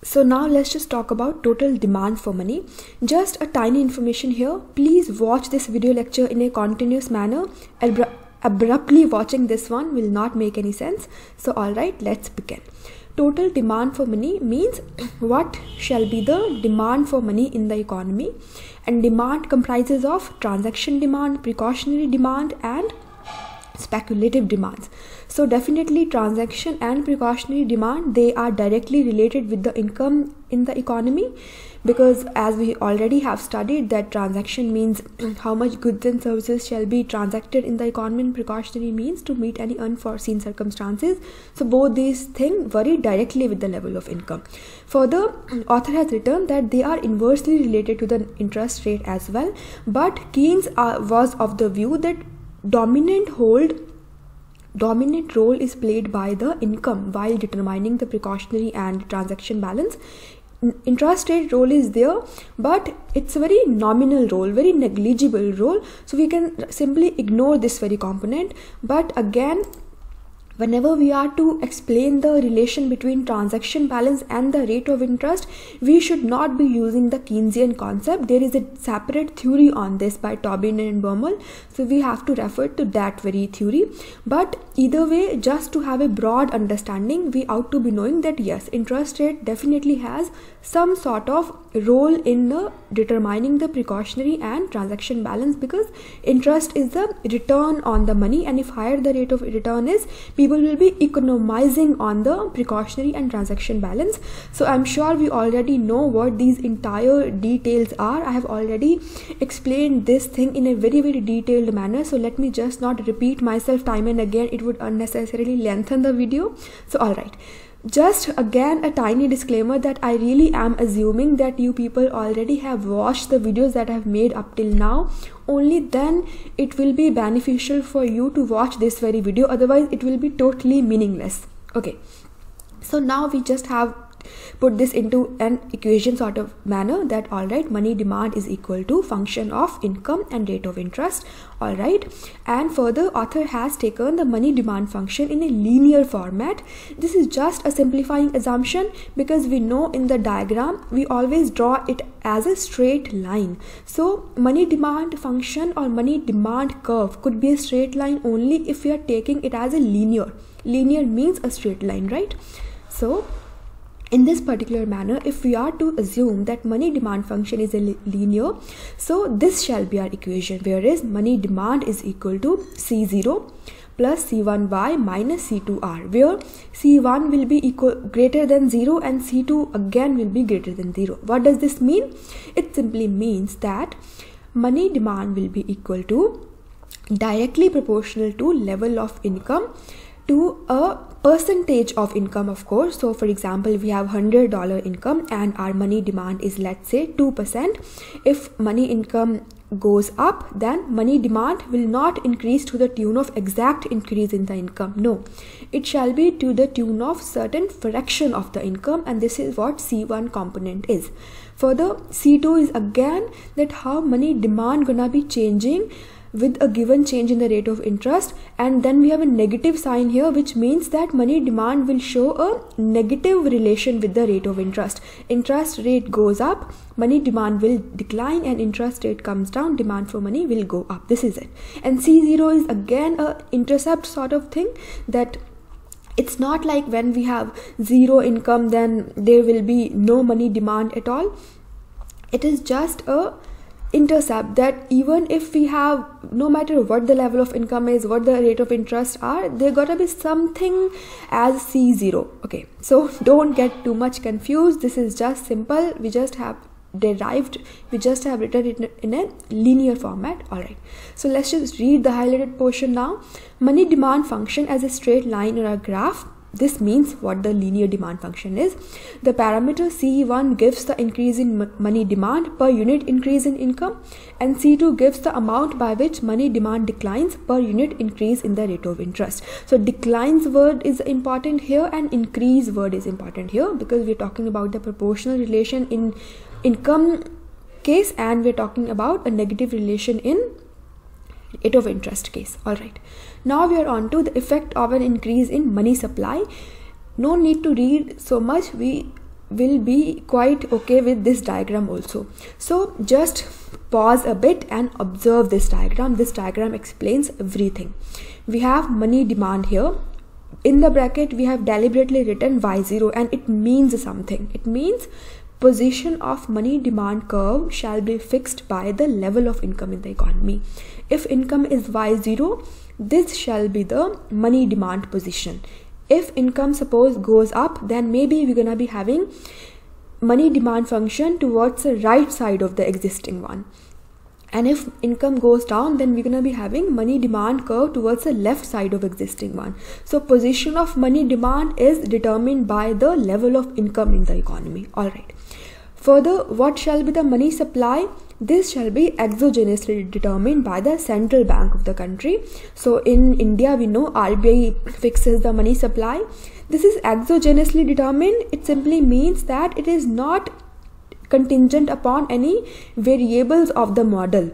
So now let's just talk about total demand for money. Just a tiny information here. Please watch this video lecture in a continuous manner. Abruptly watching this one will not make any sense. So alright, let's begin. Total demand for money means what shall be the demand for money in the economy, and demand comprises of transaction demand, precautionary demand and speculative demands. So definitely transaction and precautionary demand, they are directly related with the income in the economy, because as we already have studied that transaction means how much goods and services shall be transacted in the economy, and precautionary means to meet any unforeseen circumstances. So both these things vary directly with the level of income. Further, author has written that they are inversely related to the interest rate as well, but Keynes was of the view that dominant role is played by the income while determining the precautionary and transaction balance. Interest rate role is there, but it's a very nominal role, very negligible role, so we can simply ignore this very component. But again, whenever we are to explain the relation between transaction balance and the rate of interest, we should not be using the Keynesian concept. There is a separate theory on this by Tobin and Baumol, so we have to refer to that very theory. But either way, just to have a broad understanding, we ought to be knowing that yes, interest rate definitely has some sort of role in determining the precautionary and transaction balance, because interest is the return on the money, and if higher the rate of return is, people will be economizing on the precautionary and transaction balance. So I'm sure we already know what these entire details are. I have already explained this thing in a very detailed manner, so let me just not repeat myself time and again. It would unnecessarily lengthen the video. So alright, just again a tiny disclaimer that I really am assuming that you people already have watched the videos that I have made up till now. Only then it will be beneficial for you to watch this very video, otherwise it will be totally meaningless. Okay, so now we just have put this into an equation sort of manner that alright, money demand is equal to function of income and rate of interest. Alright, and further author has taken the money demand function in a linear format. This is just a simplifying assumption, because we know in the diagram we always draw it as a straight line. So money demand function or money demand curve could be a straight line only if we are taking it as a linear. Linear means a straight line, right? So in this particular manner, if we are to assume that money demand function is a linear, so this shall be our equation, whereas money demand is equal to C0 plus C1y minus C2r, where C1 will be greater than 0 and C2 again will be greater than 0. What does this mean? It simply means that money demand will be equal to directly proportional to level of income to a percentage of income, of course. So for example, we have $100 income and our money demand is, let's say, 2%. If money income goes up, then money demand will not increase to the tune of exact increase in the income. No, it shall be to the tune of certain fraction of the income, and this is what C1 component is. Further, C2 is again that how money demand gonna be changing with a given change in the rate of interest, and then we have a negative sign here, which means that money demand will show a negative relation with the rate of interest. Interest rate goes up, money demand will decline, and interest rate comes down, demand for money will go up. This is it. And C0 is again a intercept sort of thing, that it's not like when we have zero income then there will be no money demand at all. It is just a intercept that even if we have, no matter what the level of income is, what the rate of interest are, there gotta be something as C0. Okay, so don't get too much confused. This is just simple. We just have written it in a linear format. Alright, so let's just read the highlighted portion now. Money demand function as a straight line or a graph. This means what the linear demand function is. The parameter C1 gives the increase in money demand per unit increase in income, and C2 gives the amount by which money demand declines per unit increase in the rate of interest. So declines word is important here and increase word is important here, because we're talking about the proportional relation in income case and we're talking about a negative relation in rate of interest case. Alright, now we are on to the effect of an increase in money supply. No need to read so much. We will be quite okay with this diagram also. So just pause a bit and observe this diagram. This diagram explains everything. We have money demand here. In the bracket we have deliberately written y0, and it means something. It means position of money demand curve shall be fixed by the level of income in the economy. If income is y0, this shall be the money demand position. If income suppose goes up, then maybe we're gonna be having money demand function towards the right side of the existing one. And if income goes down, then we're gonna be having money demand curve towards the left side of existing one. So position of money demand is determined by the level of income in the economy. All right. Further, what shall be the money supply? This shall be exogenously determined by the central bank of the country. So in India, we know RBI fixes the money supply. This is exogenously determined. It simply means that it is not contingent upon any variables of the model.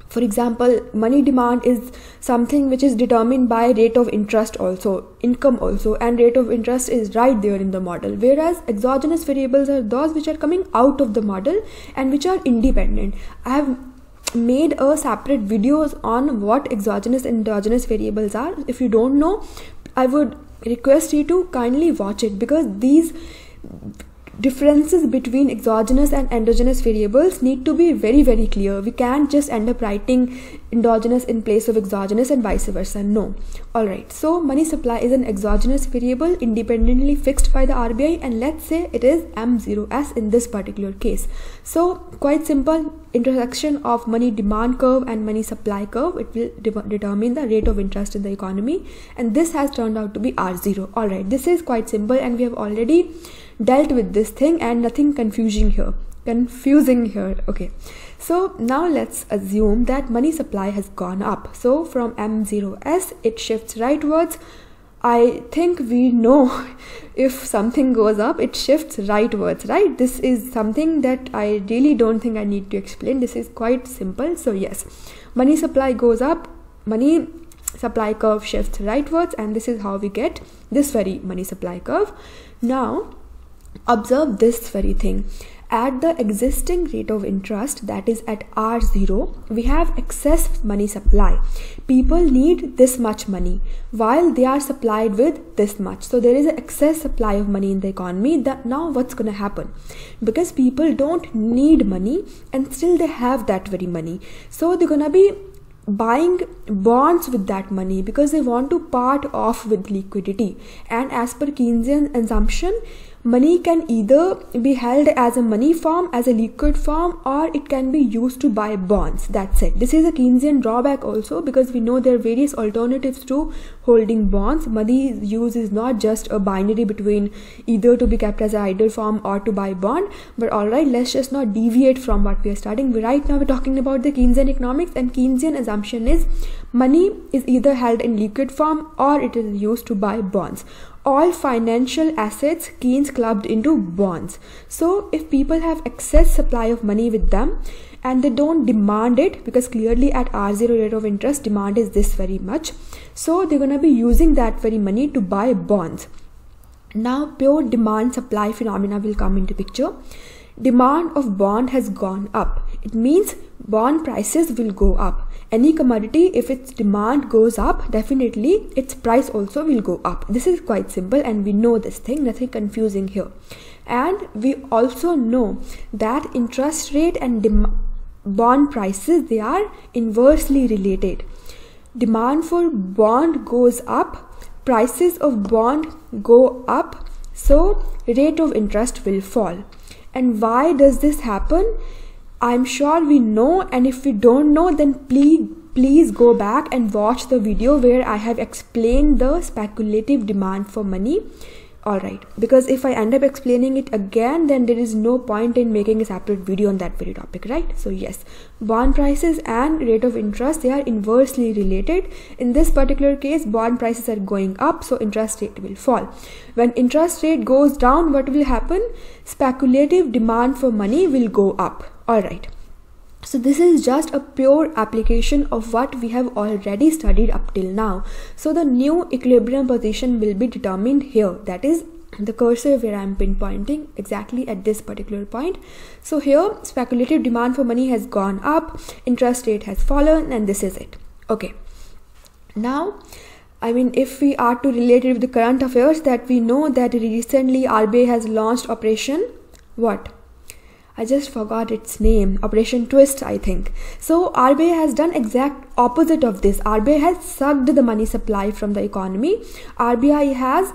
For example, money demand is something which is determined by rate of interest also, income also, and rate of interest is right there in the model. Whereas exogenous variables are those which are coming out of the model and which are independent. I have made a separate videos on what exogenous and endogenous variables are. If you don't know, I would request you to kindly watch it, because these differences between exogenous and endogenous variables need to be very, very clear. We can't just end up writing endogenous in place of exogenous and vice versa. No. Alright, so money supply is an exogenous variable independently fixed by the RBI, and let's say it is M0S in this particular case. So quite simple, intersection of money demand curve and money supply curve, it will determine the rate of interest in the economy, and this has turned out to be R0. Alright, this is quite simple and we have already dealt with this thing and nothing confusing here. Okay, so now let's assume that money supply has gone up. So from M0S it shifts rightwards. I think we know if something goes up, it shifts rightwards, right? This is something that I really don't think I need to explain. This is quite simple. So yes, money supply goes up, money supply curve shifts rightwards, and this is how we get this very money supply curve. Now observe this very thing. At the existing rate of interest, that is at R0, we have excess money supply. People need this much money while they are supplied with this much. So there is an excess supply of money in the economy. That now what's going to happen? Because people don't need money and still they have that very money. So they're going to be buying bonds with that money because they want to part off with liquidity. And as per Keynesian assumption, money can either be held as a money form, as a liquid form, or it can be used to buy bonds. That's it. This is a Keynesian drawback also, because we know there are various alternatives to holding bonds. Money use is not just a binary between either to be kept as an idle form or to buy bond. But alright, let's just not deviate from what we are studying. Right now we're talking about the Keynesian economics, and Keynesian assumption is money is either held in liquid form or it is used to buy bonds. All financial assets Keynes clubbed into bonds. So if people have excess supply of money with them and they don't demand it, because clearly at R0 rate of interest demand is this very much, so they're going to be using that very money to buy bonds. Now pure demand supply phenomena will come into picture. Demand of bond has gone up. It means bond prices will go up. Any commodity, if its demand goes up, definitely its price also will go up. This is quite simple and we know this thing, nothing confusing here. And we also know that interest rate and bond prices, they are inversely related. Demand for bond goes up, prices of bond go up, so rate of interest will fall. And why does this happen? I'm sure we know, and if we don't know, then please go back and watch the video where I have explained the speculative demand for money. Alright, because if I end up explaining it again, then there is no point in making a separate video on that very topic, right? So yes, bond prices and rate of interest, they are inversely related. In this particular case, bond prices are going up, so interest rate will fall. When interest rate goes down, what will happen? Speculative demand for money will go up. Alright. So this is just a pure application of what we have already studied up till now. So the new equilibrium position will be determined here, that is the cursor where I'm pinpointing exactly at this particular point. So here speculative demand for money has gone up, interest rate has fallen, and this is it. Okay, now I mean, if we are to relate it with the current affairs, that we know that recently RBI has launched Operation what? I just forgot its name. Operation Twist, I think. So RBI has done exact opposite of this. RBI has sucked the money supply from the economy. RBI has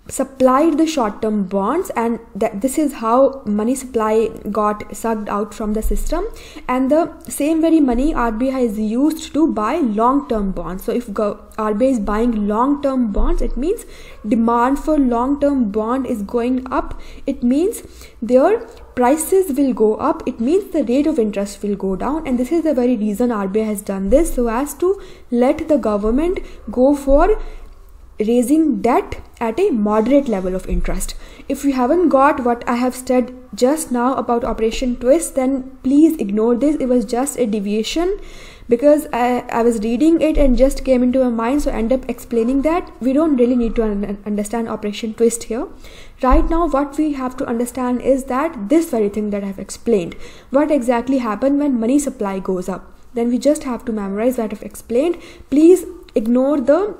supplied the short-term bonds, and this is how money supply got sucked out from the system, and the same very money RBI is used to buy long-term bonds. So if RBI is buying long-term bonds, it means demand for long-term bond is going up. It means their prices will go up. It means the rate of interest will go down, and this is the very reason RBI has done this, so as to let the government go for raising debt at a moderate level of interest. If you haven't got what I have said just now about Operation Twist, then please ignore this. It was just a deviation because I was reading it and just came into my mind, so I end up explaining that. We don't really need to understand Operation Twist here. Right now what we have to understand is that this very thing that I have explained, what exactly happened when money supply goes up. Then we just have to memorize that I've explained. Please ignore the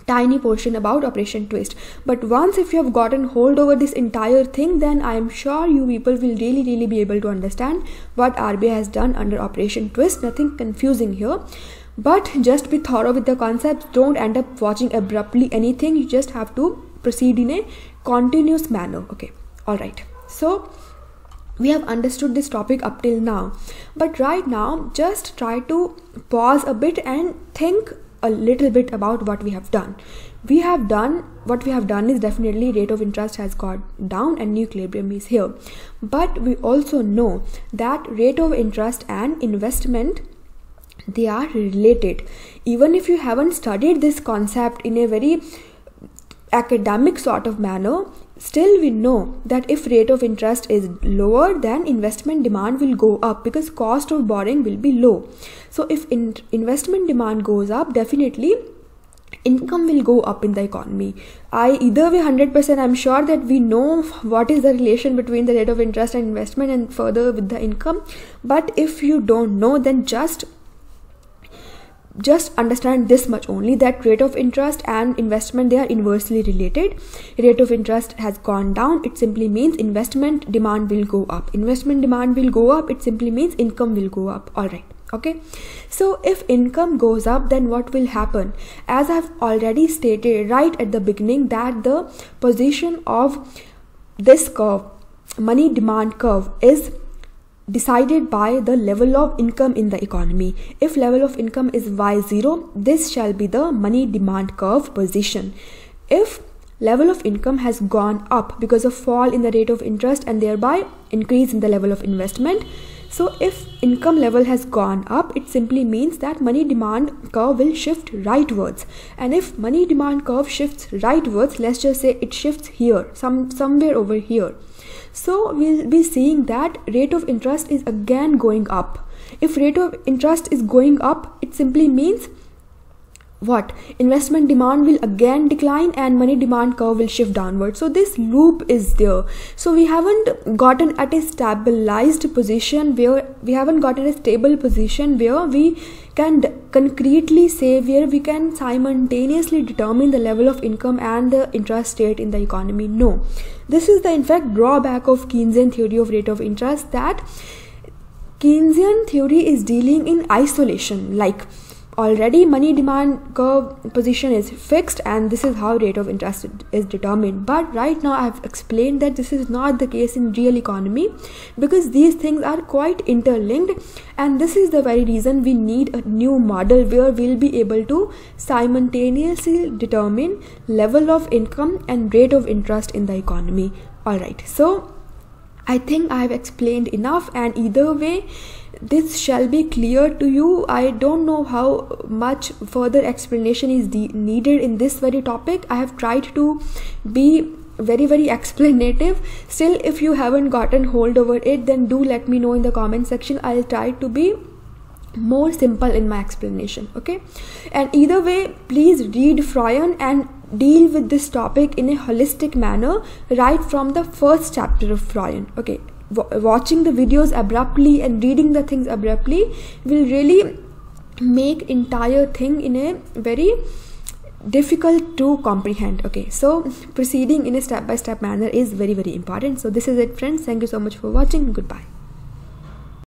tiny portion about Operation Twist. But once if you have gotten hold over this entire thing, then I am sure you people will really be able to understand what RBI has done under Operation Twist. Nothing confusing here, but just be thorough with the concepts. Don't end up watching abruptly anything. You just have to proceed in a continuous manner. Okay, all right. So we have understood this topic up till now, but right now just try to pause a bit and think a little bit about what we have done. What we have done is definitely rate of interest has gone down and new equilibrium is here. But we also know that rate of interest and investment, they are related. Even if you haven't studied this concept in a very academic sort of manner, still we know that if rate of interest is lower, then investment demand will go up because cost of borrowing will be low. So if investment demand goes up, definitely income will go up in the economy. Either way 100% I'm sure that we know what is the relation between the rate of interest and investment and further with the income. But if you don't know, then just understand this much only, that rate of interest and investment, they are inversely related. Rate of interest has gone down, it simply means investment demand will go up. Investment demand will go up, it simply means income will go up. All right, okay. So if income goes up, then what will happen? As I've already stated right at the beginning, that the position of this curve, money demand curve, is decided by the level of income in the economy. If level of income is Y0, this shall be the money demand curve position. If level of income has gone up because of fall in the rate of interest and thereby increase in the level of investment, so if income level has gone up, it simply means that money demand curve will shift rightwards. And if money demand curve shifts rightwards, let's just say it shifts here, somewhere over here, so we'll be seeing that rate of interest is again going up. If rate of interest is going up, it simply means what? Investment demand will again decline and money demand curve will shift downward. So this loop is there. So we haven't gotten at a stabilized position where we haven't gotten a stable position where we can concretely say, where we can simultaneously determine the level of income and the interest rate in the economy. No, this is the in fact drawback of Keynesian theory of rate of interest, that Keynesian theory is dealing in isolation. Like already money demand curve position is fixed and this is how rate of interest is determined. But right now I have explained that this is not the case in real economy, because these things are quite interlinked, and this is the very reason we need a new model where we'll be able to simultaneously determine level of income and rate of interest in the economy. Alright, so I think I have explained enough, and either way this shall be clear to you. I don't know how much further explanation is needed in this very topic. I have tried to be very explanative. Still, if you haven't gotten hold over it, then do let me know in the comment section. I'll try to be more simple in my explanation, okay? And either way, please read Froyen and deal with this topic in a holistic manner right from the first chapter of Froyen. Okay, watching the videos abruptly and reading the things abruptly will really make entire thing in a very difficult to comprehend. Okay, so proceeding in a step-by-step manner is very, very important. So this is it, friends. Thank you so much for watching. Goodbye.